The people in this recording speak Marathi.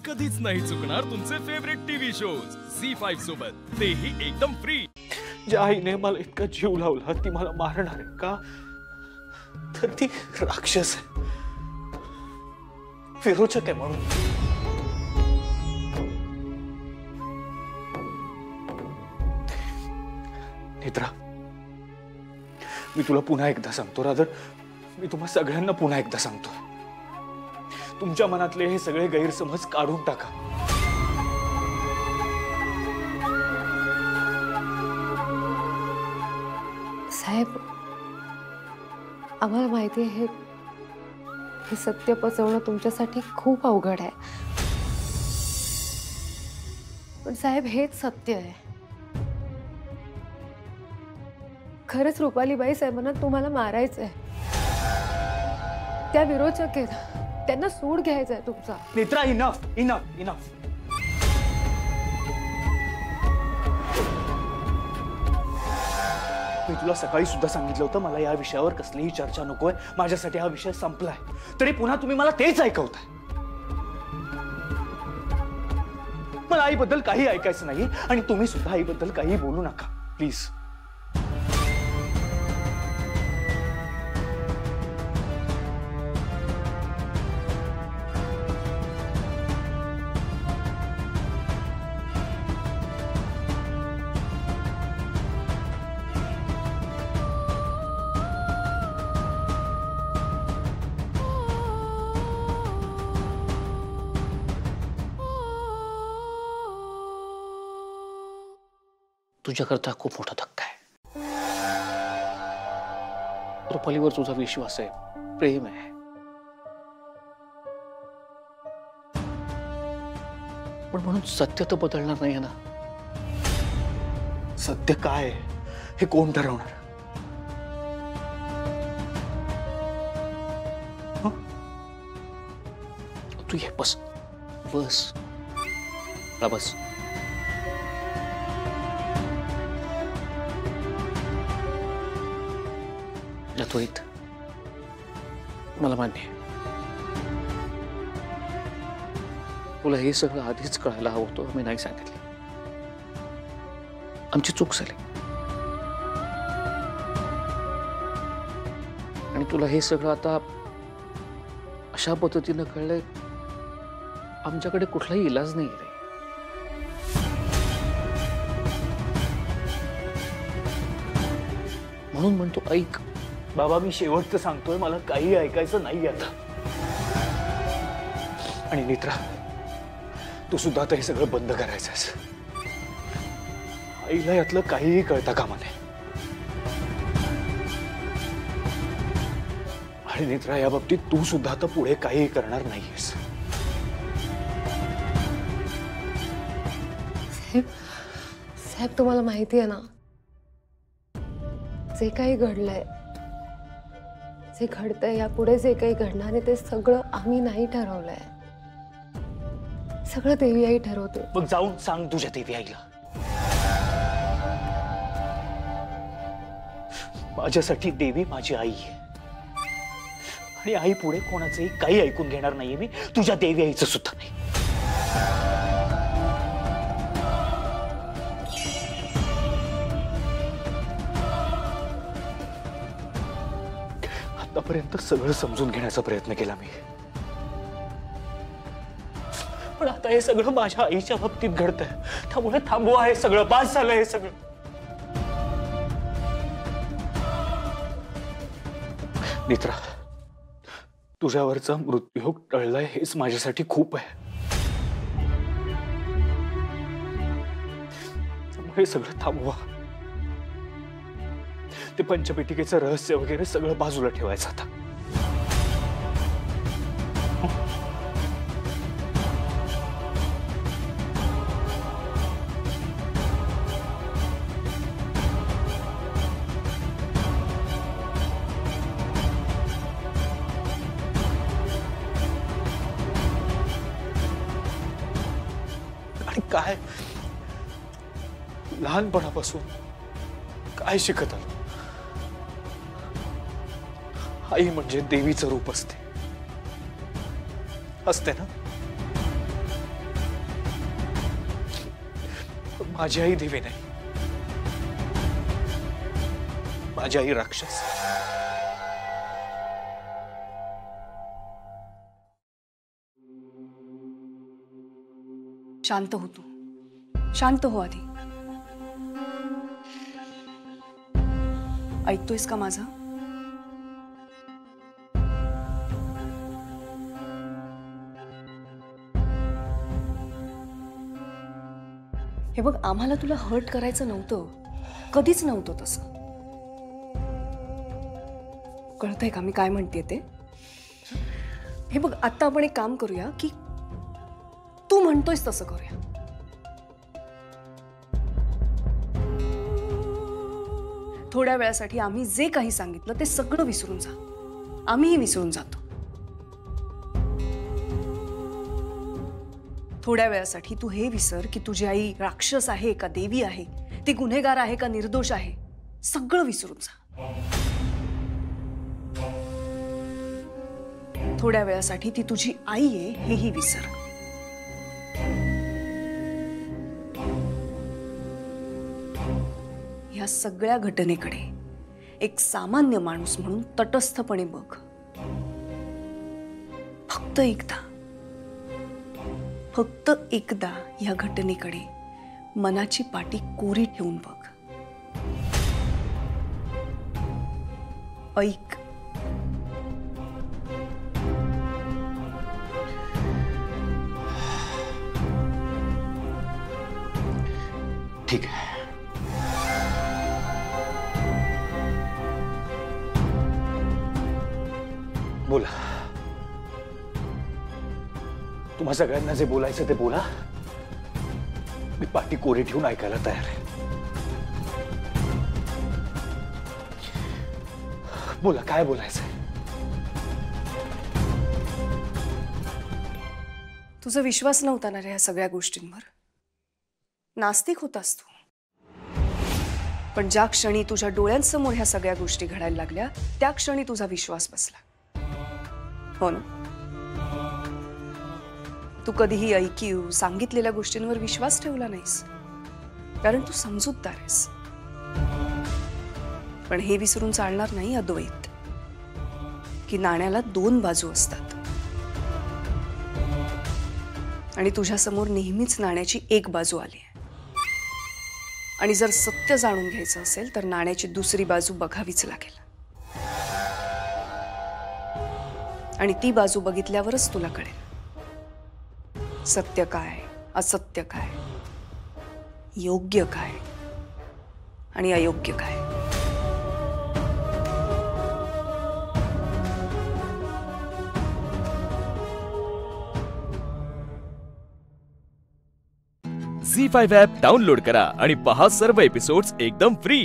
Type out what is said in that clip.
कधीच नाही चुकणार तुमचे फेवरेट टीव्ही शोज झी5 सोबत, तेही एकदम फ्री। ज्या आईने मला इतका जीव लावला ती मला मारणार आहे का? तर ती राक्षस आहे, विरोचक आहे म्हणून। नेत्रा, मी तुला पुन्हा एकदा सांगतो, रादर मी तुम्हा सगळ्यांना पुन्हा एकदा सांगतो, तुमच्या मनातले हे सगळे गैरसमज काढून टाका। साहेब, आम्हाला माहिती आहे हे सत्य पचवणं तुमच्यासाठी खूप अवघड आहे, पण साहेब हेच सत्य आहे। खरंच रुपालीबाई साहेबांना तुम्हाला मारायचंय, त्या विरोचक आहेत, त्यांना सूड घ्यायचा आहे तुमचा। Netra, enough enough enough. मी तुला सकाळी सुद्धा सांगितलं होतं मला या विषयावर कसलीही चर्चा नकोय, माझ्यासाठी हा विषय संपलाय, तरी पुन्हा तुम्ही मला तेच ऐकवताय। मला आईबद्दल काही ऐकायचं नाही आणि तुम्ही सुद्धा आईबद्दल काही बोलू नका प्लीज। तुझ्याकरता खूप मोठा धक्का आहे। रुपालीवर तुझा विश्वास आहे, प्रेम आहे, पण म्हणून सत्य तर बदलणार नाहीये ना। सत्य काय आहे हे कोण ठरवणार? तू ये, बस बस बस। अद्वैत, मला मान्य आहे तुला हे सगळं आधीच कळायला हवं होतं, मी नाही सांगितलं, आमची चूक झाली। आणि तुला हे सगळं आता अशा पद्धतीनं कळलंय, आमच्याकडे कुठलाही इलाज नाही रे। म्हणून म्हणतो ऐक बाबा, मी शेवटचं सांगतोय, मला काही ऐकायचं नाही आता। आणि नेत्रा, तू सुद्धा आता हे सगळं बंद करायचंस। आईला यातलं काहीही कळता कामा नये। आणि नेत्रा, या बाबतीत तू सुद्धा आता पुढे काही करणार नाहीयेस। साहेब, तुम्हाला माहिती आहे ना, जे काही घडलंय, जे घडतंय, यापुढे जे काही घडणार आहे ते सगळं आम्ही नाही ठरवलंय, सगळं देवी आई ठरवते। मग जाऊन सांग तुझ्या देवी आईला, माझ्यासाठी देवी माझी आई आहे आणि आई पुढे कोणाचंही काही ऐकून घेणार नाहीये मी, तुझ्या देवी आईचं सुद्धा नाही। आतापर्यंत सगळं समजून घेण्याचा प्रयत्न केला मी, पण आता हे सगळं माझ्या आईच्या बाबतीत घडतंय, त्यामुळे थांबवा हे सगळं, बास झालं हे सगळं। नेत्रा, तुझ्यावरचा मृत्यूयोग टळलाय हेच माझ्यासाठी खूप आहे, हे सगळं थांबवा। ते पंचपेटिकेचं रहस्य वगैरे सगळं बाजूला ठेवायचं आता। आणि काय लहानपणापासून काय शिकत आलो, आई म्हणजे देवीचं रूप असते ना। माझी आई देवी नाही, माझी आई राक्षस. शांत हो तू, शांत हो आधी. ऐकतोयस का माझं? हे बघ, आम्हाला तुला हर्ट करायचं नव्हतं, कधीच नव्हतं तसं. कळतंय का मी काय म्हणते ते? हे बघ, आता आपण एक काम करूया की तू म्हणतोयस तसं करूया. थोड्या वेळासाठी आम्ही जे काही सांगितलं ते सगळं विसरून जा. आम्हीही विसरून जातो. थोड्या वेळासाठी तू हे विसर की तुझी आई राक्षस आहे का देवी आहे, ती गुन्हेगार आहे का निर्दोष आहे, सगळं विसरून जा. थोड्या वेळासाठी ती तुझी आई आहे हेही विसर. या सगळ्या घटनेकडे एक सामान्य माणूस म्हणून तटस्थपणे बघ. फक्त एकदा या घटनेकडे मनाची पाटी कोरी ठेवून बघ. ऐक. ठीक आहे. बोला. तुम्हा सगळ्यांना जे बोलायचं ते बोला. मी पाठी कोरी ठेवून ऐकायला तयार आहे. बोला, काय बोलायचंय? तुझा विश्वास नव्हता ना रे या सगळ्या गोष्टींवर. नास्तिक होतास तू. पण ज्या क्षणी तुझ्या डोळ्यांसमोर ह्या सगळ्या गोष्टी घडायला लागल्या त्या क्षणी तुझा विश्वास बसला. हो ना? तू कधीही ऐकीव सांगितलेल्या गोष्टींवर विश्वास ठेवला नाहीस, कारण तू समजूतदार आहेस. पण हे विसरून चालणार नाही अद्वैत, की नाण्याला दोन बाजू असतात. आणि तुझ्या समोर नेहमीच नाण्याची एक बाजू आली आहे. आणि जर सत्य जाणून घ्यायचं असेल तर नाण्याची दुसरी बाजू बघावीच लागेल. आणि ती बाजू बघितल्यावरच तुला कळेल सत्य काय, असत्य काय, योग्य काय आणि अयोग्य काय. झी5 ॲप डाउनलोड करा आणि पहा सर्व एपिसोड्स एकदम फ्री.